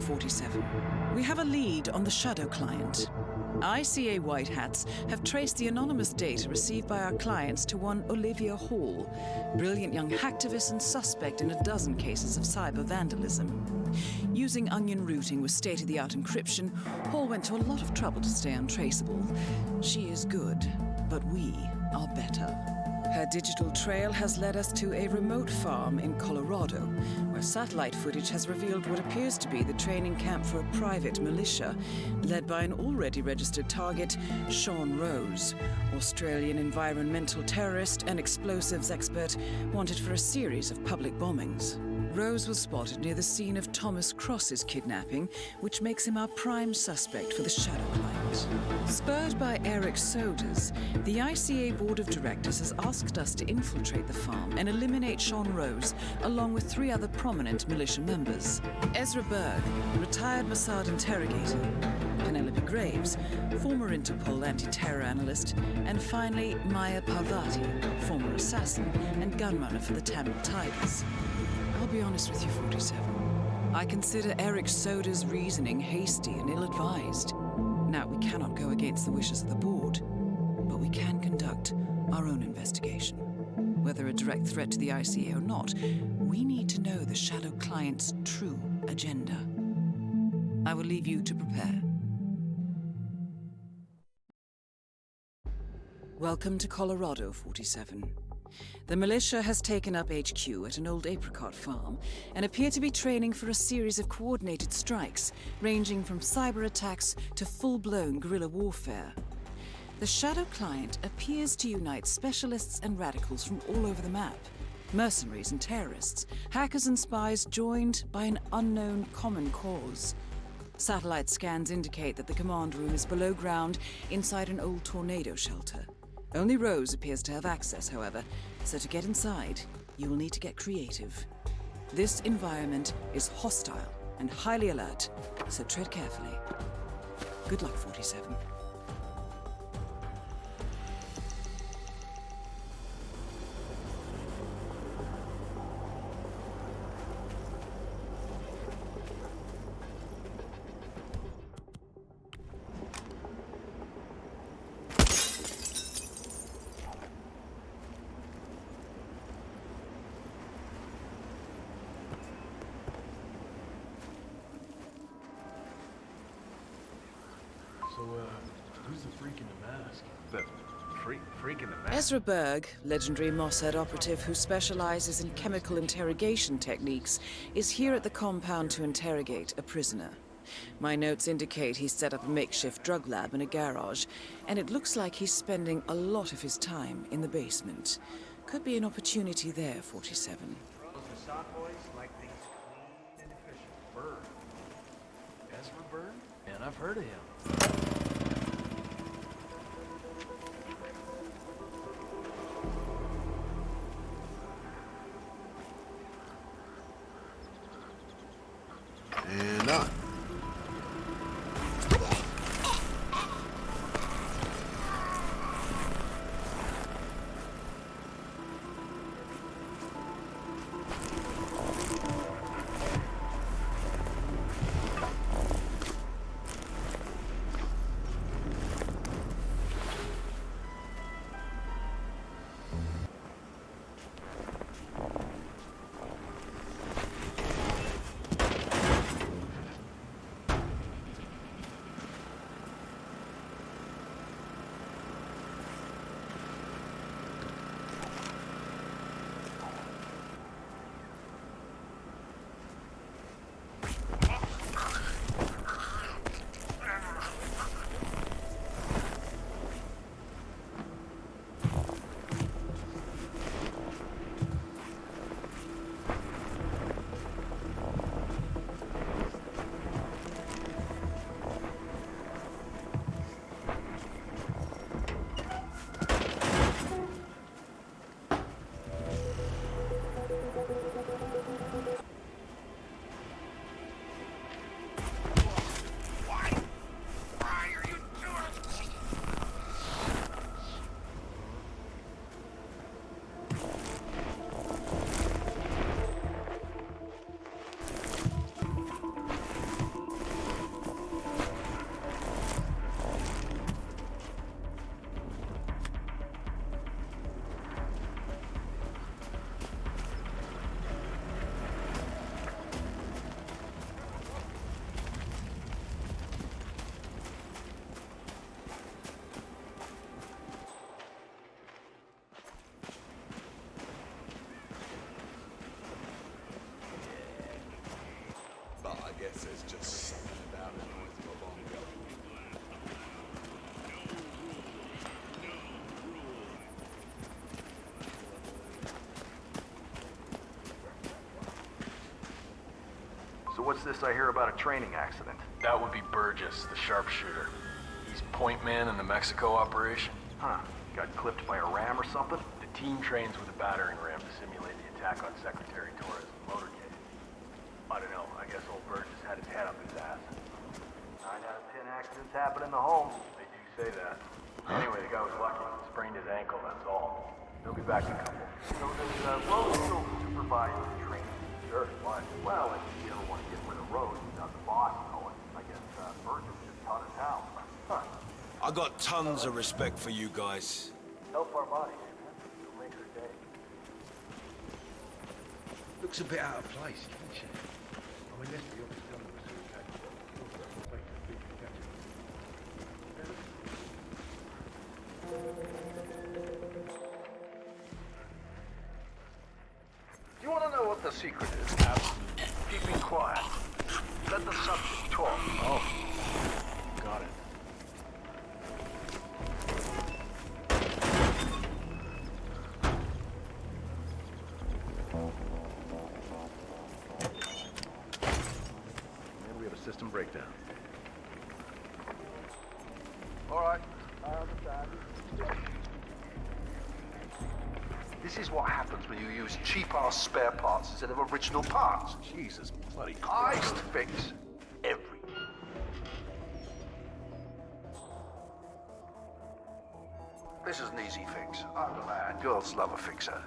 47. We have a lead on the Shadow client. ICA White Hats have traced the anonymous data received by our clients to one Olivia Hall, brilliant young hacktivist and suspect in a dozen cases of cyber vandalism. Using onion routing with state-of-the-art encryption, Hall went to a lot of trouble to stay untraceable. She is good, but we are better. Her digital trail has led us to a remote farm in Colorado, where satellite footage has revealed what appears to be the training camp for a private militia, led by an already registered target, Sean Rose, Australian environmental terrorist and explosives expert wanted for a series of public bombings. Rose was spotted near the scene of Thomas Cross's kidnapping, which makes him our prime suspect for the Shadow client. Spurred by Eric Soders, the ICA Board of Directors has asked us to infiltrate the farm and eliminate Sean Rose, along with 3 other prominent militia members. Ezra Berg, retired Mossad interrogator, Penelope Graves, former Interpol anti-terror analyst, and finally Maya Parvati, former assassin and gunrunner for the Tamil Tigers. I'll be honest with you, 47. I consider Eric Soders' reasoning hasty and ill-advised. Now, we cannot go against the wishes of the board, but we can conduct our own investigation. Whether a direct threat to the ICA or not, we need to know the Shadow client's true agenda. I will leave you to prepare. Welcome to Colorado, 47. The militia has taken up HQ at an old apricot farm and appear to be training for a series of coordinated strikes, ranging from cyber attacks to full-blown guerrilla warfare. The Shadow client appears to unite specialists and radicals from all over the map. Mercenaries and terrorists, hackers and spies joined by an unknown common cause. Satellite scans indicate that the command room is below ground inside an old tornado shelter. Only Rose appears to have access, however, so to get inside, you will need to get creative. This environment is hostile and highly alert, so tread carefully. Good luck, 47. So, who's the freak in the mask? The freak in the mask? Ezra Berg, legendary Mossad operative who specializes in chemical interrogation techniques, is here at the compound to interrogate a prisoner. My notes indicate he's set up a makeshift drug lab in a garage, and it looks like he's spending a lot of his time in the basement. Could be an opportunity there, 47. Those Mossad boys like things clean and efficient. Berg. Ezra Berg? Man, I've heard of him. And on. what's this I hear about a training accident? That would be Burgess, the sharpshooter. He's point man in the Mexico operation. Huh. Got clipped by a ram or something? The team trains with a battering ram to simulate the attack on Secretary Torres' motorcade. I don't know, I guess old Burgess had his head up his ass. 9 out of 10 accidents happen in the home. They do say that. Anyway, the guy was lucky. Sprained his ankle, that's all. He'll be back in a couple. So does Rose still supervise the training? Sure, why? Well, if you don't want to get rid of Rose, he's not the boss, you know, I guess Burgess just taught us how. Huh. I got tons of respect for you guys. Help our bodies, man. You'll make her day. Looks a bit out of place, doesn't she? I mean, let's be honest, none of us are capable of making a big detective. Do you want to know what the secret is? Keeping quiet. Let the subject talk. Oh, got it. And we have a system breakdown. All right. This is what happens when you use cheap-ass spare parts instead of original parts. Jesus bloody I Christ. used to fix everything. This is an easy fix. I'm the man. Girls love a fixer.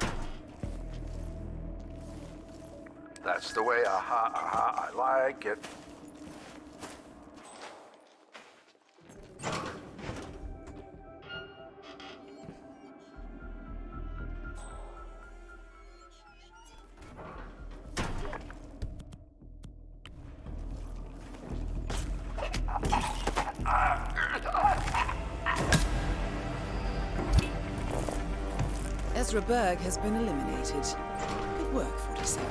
That's the way, I like it. Ezra Berg has been eliminated. Good work, 47.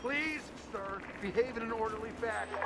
Please, sir, behave in an orderly fashion.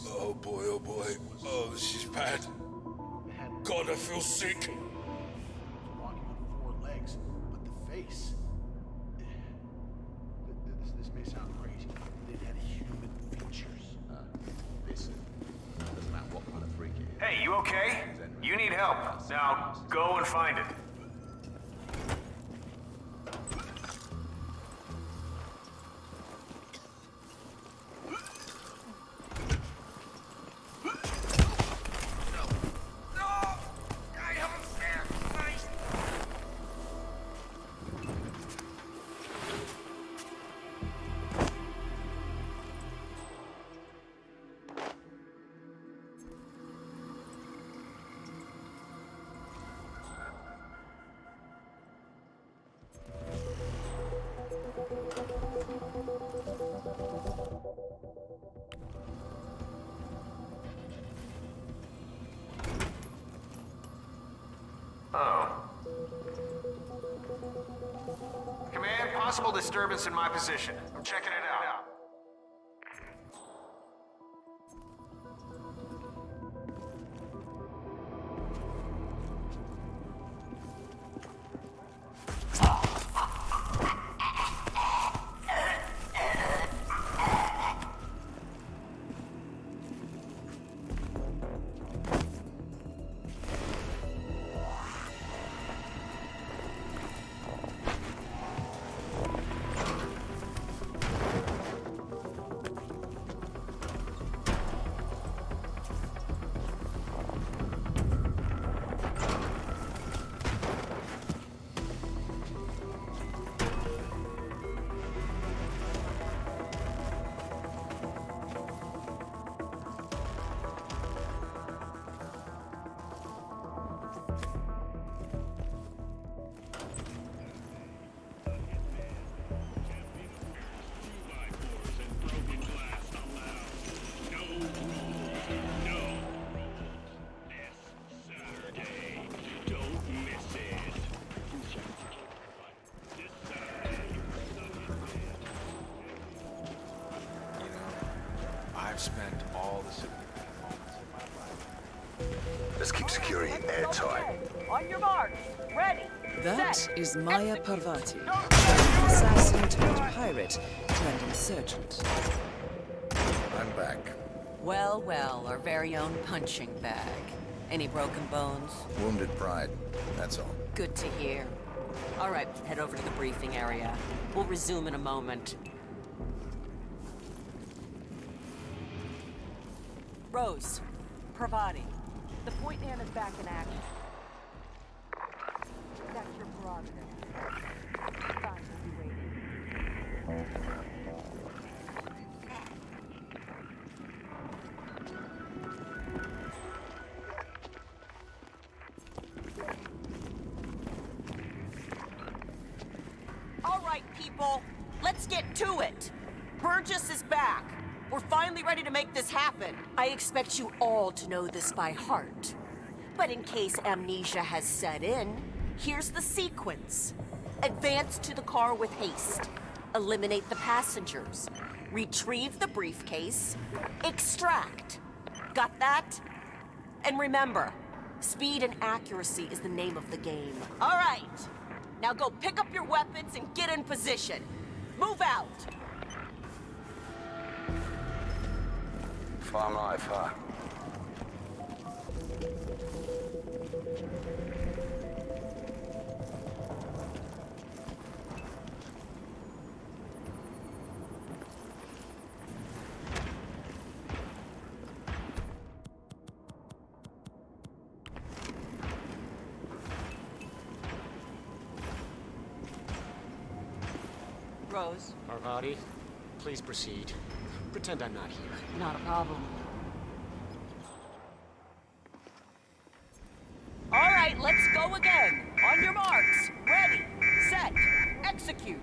Oh boy, oh boy. Oh, this is bad. God, I feel sick. Walking on 4 legs, but the face. This may sound crazy, but it had human features. Listen, doesn't matter what kind of freak it is. Hey, you okay? You need help. Now, go and find it. possible disturbance in my position. I'm checking it out. I've spent all the significant moments of my life. Let's keep security airtight. On your marks. Ready. That set, is Maya execute. Parvati, an assassin turned pirate turned insurgent. I'm back. Well, well, our very own punching bag. Any broken bones? Wounded pride, that's all. Good to hear. All right, head over to the briefing area. We'll resume in a moment. Rose, Parvati, the point man is back in action. That's your prerogative. Fine, we'll be waiting. All right, people, let's get to it. Burgess is back. We're finally ready to make this happen. I expect you all to know this by heart. But in case amnesia has set in, here's the sequence. Advance to the car with haste. Eliminate the passengers. Retrieve the briefcase. Extract. Got that? And remember, speed and accuracy is the name of the game. All right. Now go pick up your weapons and get in position. Move out. Farm life, huh? Rose, Parvati, please proceed. Pretend I'm not here. not a problem. All right, let's go again. On your marks. Ready, set, execute.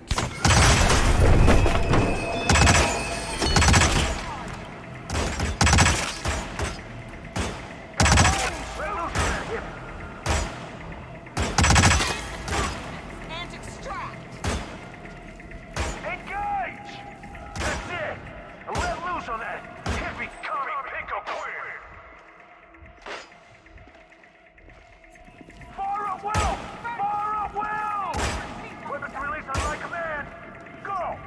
And extract. Engage! That's it! And let loose on that hippie commie pickle queer! Fire up, Will! Fire up, Will! Weapons released on my command! Go!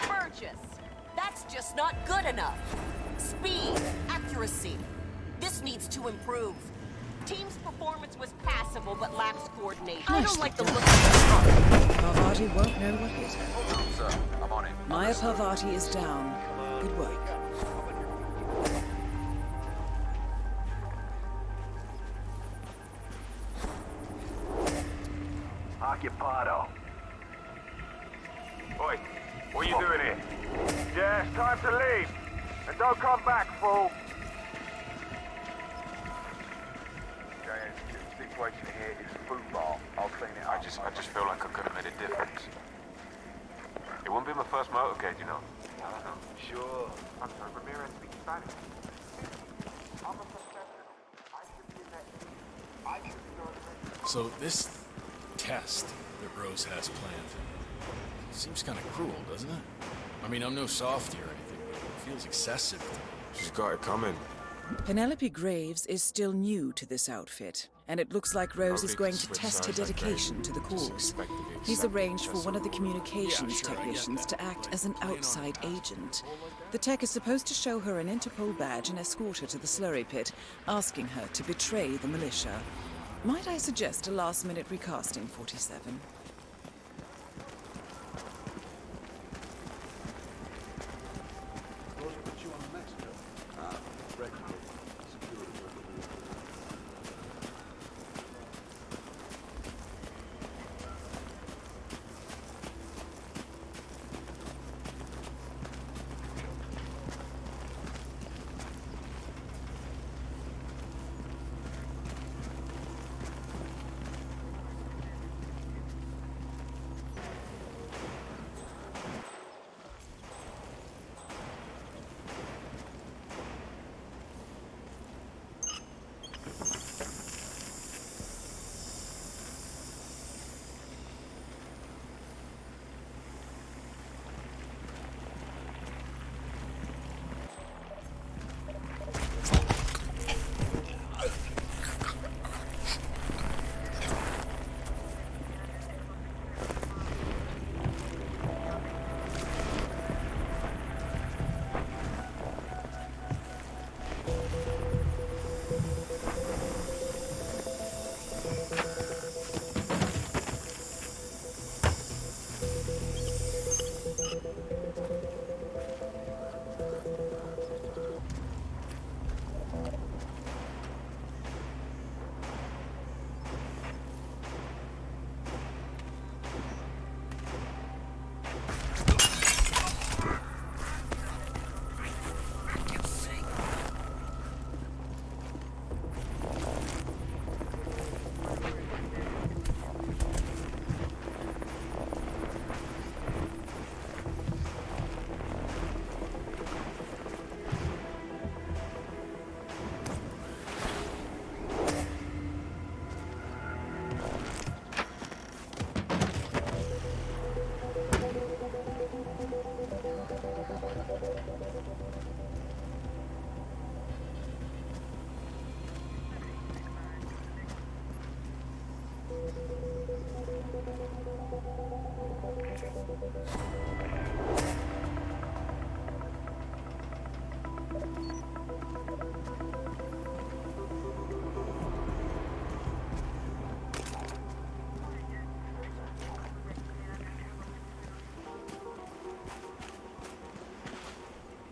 Burgess, that's just not good enough. Speed, accuracy. This needs to improve. Team's performance was passable but lacks coordination. I don't like the look of the Parvati won't know what hit her. Hold on, sir. I'm on it. Maya Parvati is down. Good work. Occupado. Oi, what are you doing here? Yeah, it's time to leave. And don't come back, fool. The situation here is football. I'll clean it up. I just feel like I could have made a difference. It wouldn't be my first motorcade, you know. Sure. I'm sorry, Ramirez speaks Spanish. I'm a professional. I should be in that team. I should be going to... So this test that Rose has planned seems kind of cruel, doesn't it? I mean, I'm no softie or anything, but it feels excessive. She's got it coming. Penelope Graves is still new to this outfit, and it looks like Rose is going to test her dedication to the cause. He's arranged for one of the communications technicians to act as an outside agent. The tech is supposed to show her an Interpol badge and escort her to the slurry pit, asking her to betray the militia. Might I suggest a last-minute recasting, 47? Rose put you on the next job. Regular security worker.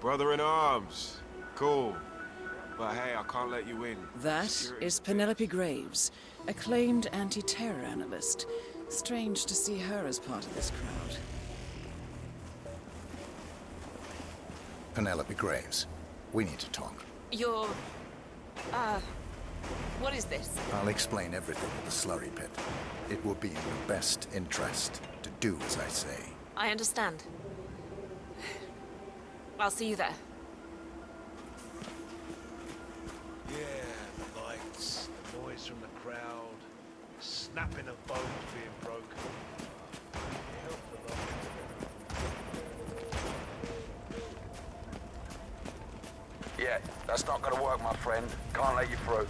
Brother in arms. Cool. But hey, I can't let you in. That is Penelope Graves, acclaimed anti-terror analyst. Strange to see her as part of this crowd. Penelope Graves, we need to talk. You're... what is this? I'll explain everything at the slurry pit. It will be in your best interest to do as I say. I understand. I'll see you there. Yeah, the lights, the noise from the crowd, snapping of bones being broken. It helped a lot. Yeah, that's not gonna work, my friend. Can't let you through.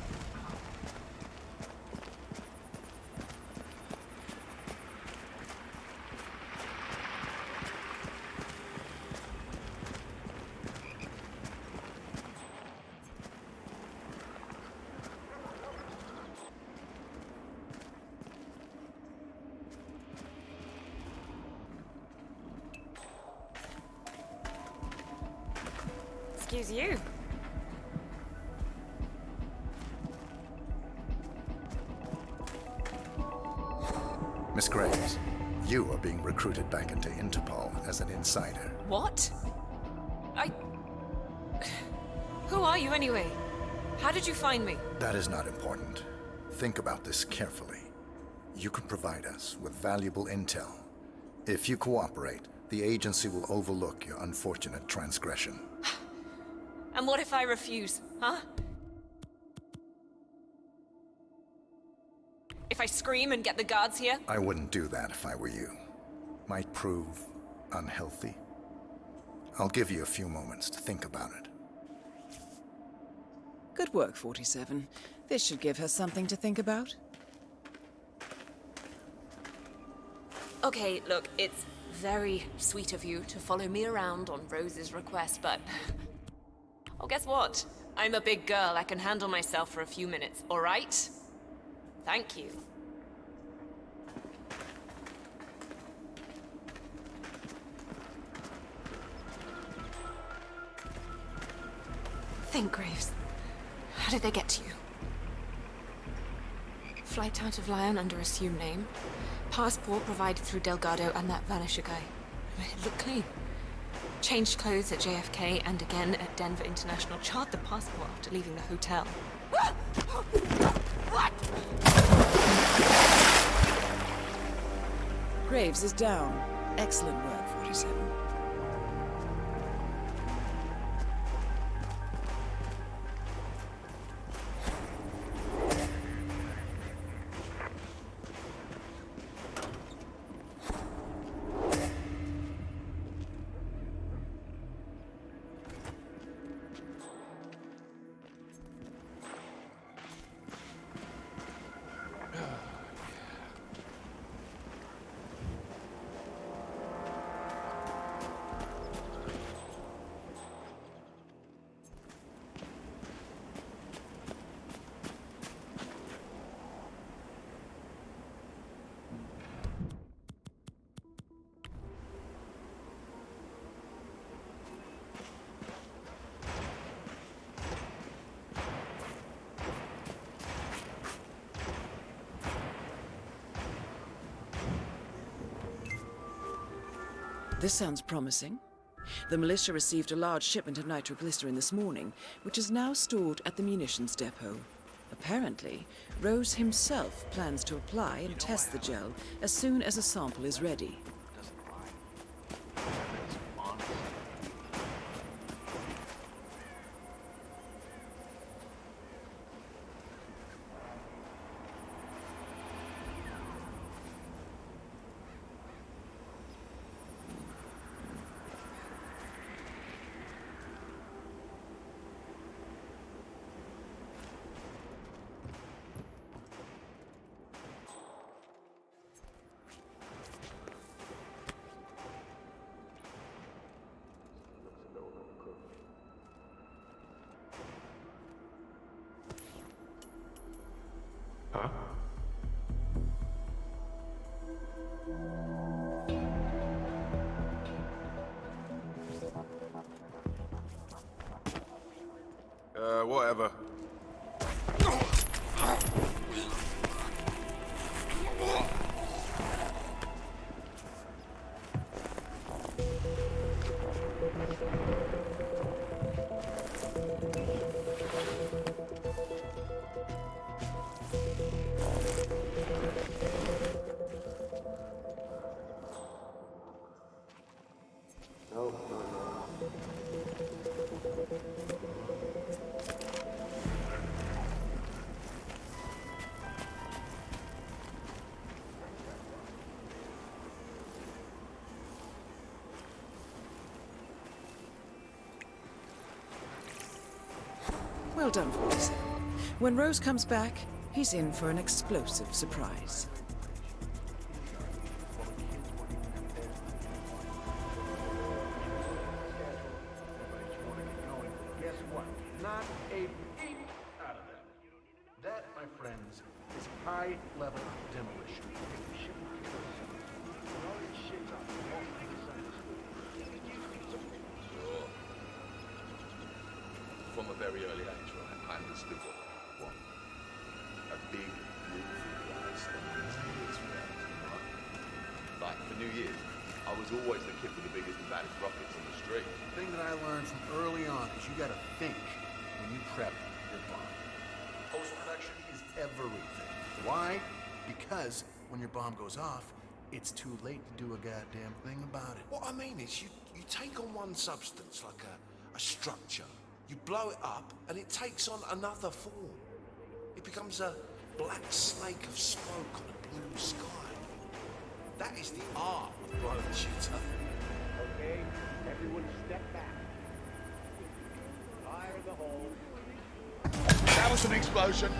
Excuse you. Miss Graves, you are being recruited back into Interpol as an insider. What? Who are you anyway? How did you find me? That is not important. Think about this carefully. You can provide us with valuable intel. If you cooperate, The agency will overlook your unfortunate transgression. And what if I refuse, huh? If I scream and get the guards here? I wouldn't do that if I were you. Might prove unhealthy. I'll give you a few moments to think about it. Good work, 47. This should give her something to think about. Okay, look, it's very sweet of you to follow me around on Rose's request, but... Oh, guess what? I'm a big girl. I can handle myself for a few minutes, all right? Thank you. Think, Graves. How did they get to you? Flight out of Lyon under assumed name. Passport provided through Delgado and that Vanisher guy. It looked clean. Changed clothes at JFK and again at Denver International. Charred the passport after leaving the hotel. What? Graves is down. Excellent work, 47. This sounds promising. The militia received a large shipment of nitroglycerin this morning, which is now stored at the munitions depot. Apparently, Rose himself plans to apply and test the gel as soon as a sample is ready. Huh? Whatever. Well done, 47. When Rose comes back, he's in for an explosive surprise. Guess what? Not a peep out of them. That, my friends, is high-level demolition. From a very early age, right, I understood what I want. A big, beautiful place that means years from now, right? Like, for New Year's, I was always the kid with the biggest and baddest rockets on the street. The thing that I learned from early on is you gotta think when you prep your bomb. Post-production is everything. Why? Because when your bomb goes off, it's too late to do a goddamn thing about it. What I mean is, you take on one substance, like a structure, you blow it up, and it takes on another form. It becomes a black snake of smoke on a blue sky. That is the art of blowing shit up. Okay, everyone step back. Fire in the hole. That was an explosion.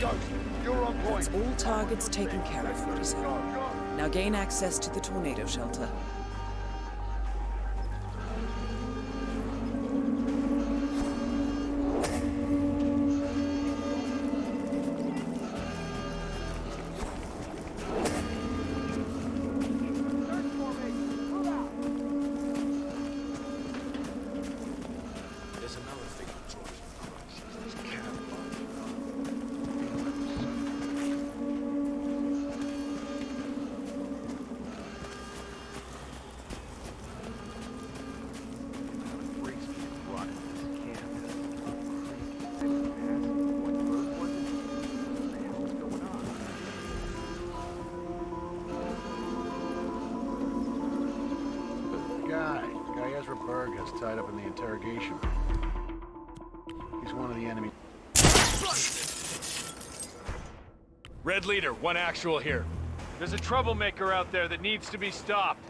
Ghost, you're on point. That's all targets taken care of, 47. Now gain access to the tornado shelter. There's another thing that drives me crazy. This cannibal. Breaks me to rot in this camp. What the hell's going on? The guy Ezra Berg has tied up in the interrogation room. He's one of the enemy. Red Leader, one actual here. There's a troublemaker out there that needs to be stopped.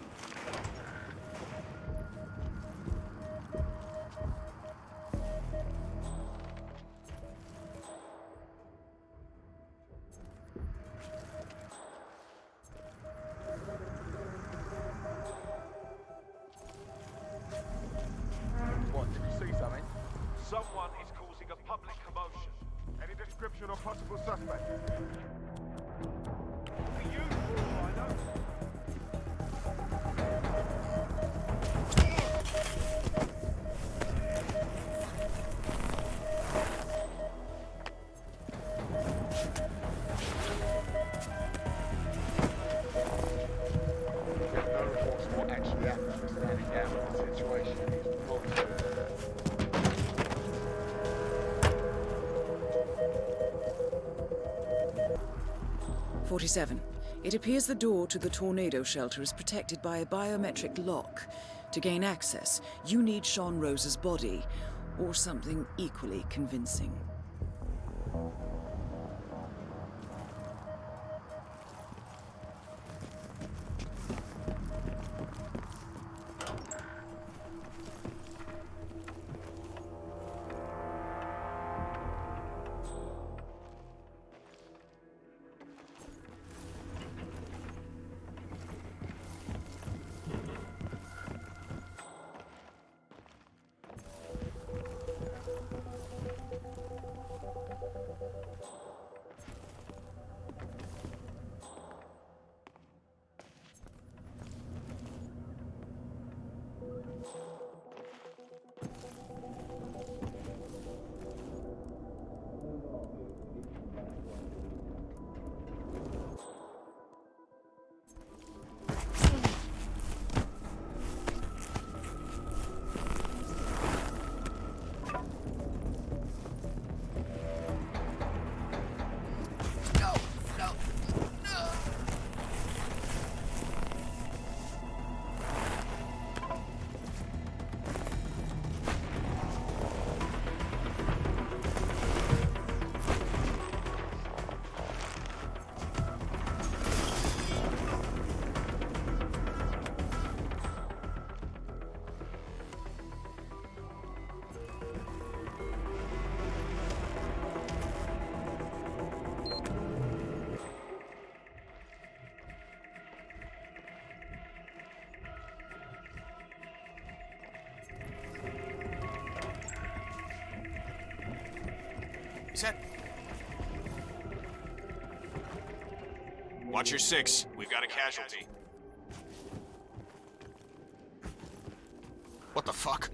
What, did you see something? Someone is causing a public commotion. Any description or possible suspect? There's no reports of what actually happened. We're standing down with the situation. It's positive. 47. It appears the door to the tornado shelter is protected by a biometric lock. To gain access, you need Sean Rose's body, or something equally convincing. Set. Watch your 6. We've got a casualty. What the fuck?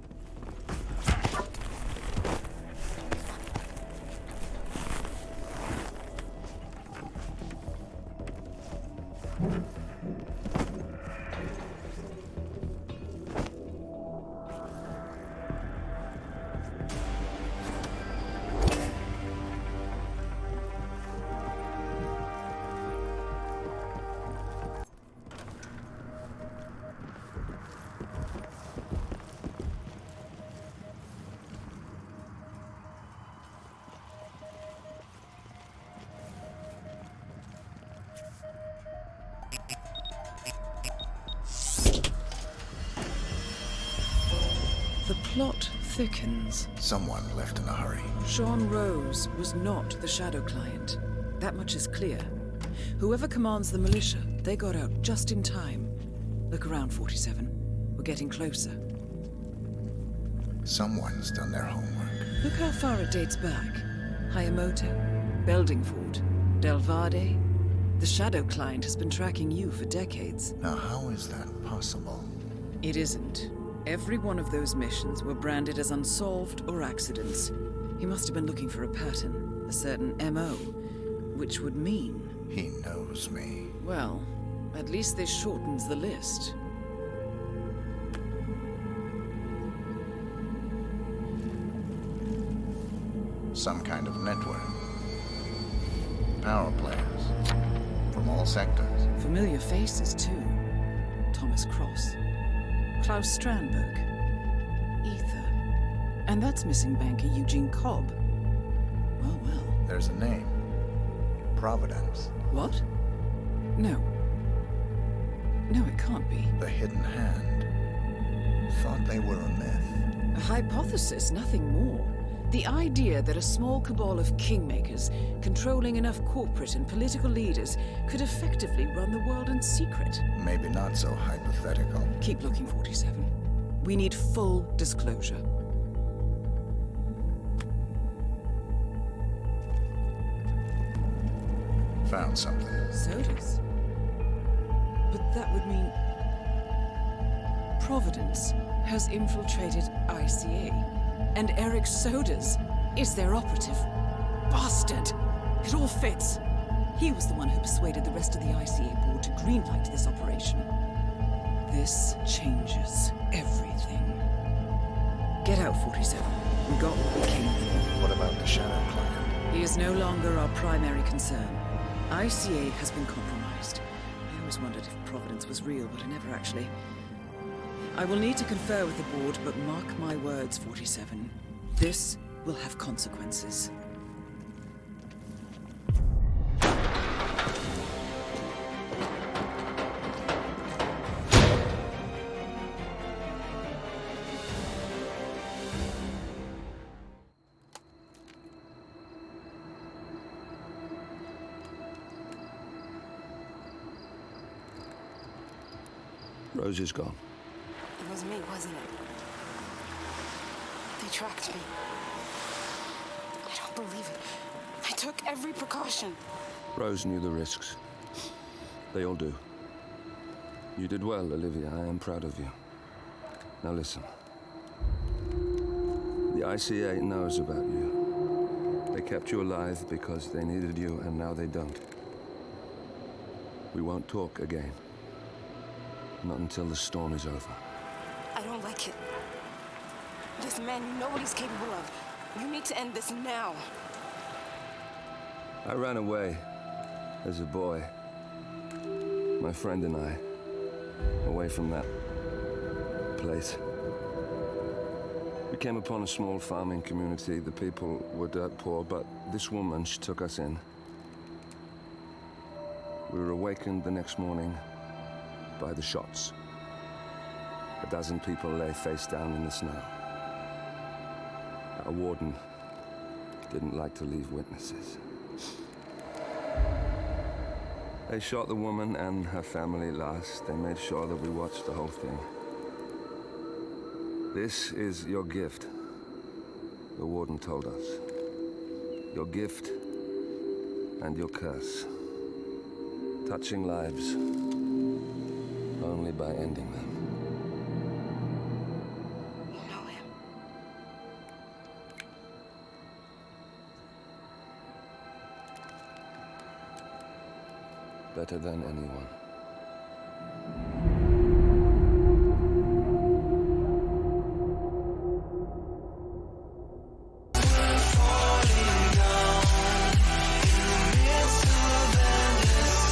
plot thickens. Someone left in a hurry. Sean Rose was not the Shadow Client. That much is clear. Whoever commands the militia, they got out just in time. Look around, 47. We're getting closer. Someone's done their homework. Look how far it dates back. Hayamoto, Beldingford, Delvade. The Shadow Client has been tracking you for decades. Now, how is that possible? It isn't. Every one of those missions were branded as unsolved or accidents. He must have been looking for a pattern, a certain MO, which would mean... He knows me. Well, at least this shortens the list. Some kind of network. Power players. From all sectors. Familiar faces, too. Thomas Cross. Klaus Strandberg. Ether. And that's missing banker Eugene Cobb. Well, well. There's a name. Providence. What? No. No, it can't be. The Hidden Hand. Thought they were a myth. A hypothesis, nothing more. The idea that a small cabal of kingmakers, controlling enough corporate and political leaders, could effectively run the world in secret. Maybe not so hypothetical. Keep looking, 47. We need full disclosure. Found something. Sodas? But that would mean... Providence has infiltrated ICA. And Eric Sodas is their operative. Bastard! It all fits. He was the one who persuaded the rest of the ICA board to greenlight this operation. This changes everything. Get out, 47. We got what we came for. What about the Shadow Client? He is no longer our primary concern. ICA has been compromised. I always wondered if Providence was real, but I never actually... I will need to confer with the board, but mark my words, 47. This will have consequences. Rose is gone. It was me, wasn't it? They tracked me. I don't believe it. I took every precaution. Rose knew the risks. They all do. You did well, Olivia. I am proud of you. Now listen. The ICA knows about you. They kept you alive because they needed you, and now they don't. We won't talk again. Not until the storm is over. I don't like it. This man, you know what he's capable of. You need to end this now. I ran away as a boy. My friend and I. Away from that place. We came upon a small farming community. The people were dirt poor, but this woman, she took us in. We were awakened the next morning by the shots. A dozen people lay face down in the snow. Our warden didn't like to leave witnesses. They shot the woman and her family last. They made sure that we watched the whole thing. This is your gift, the warden told us. Your gift and your curse. Touching lives only by ending them. You know him. Better than anyone.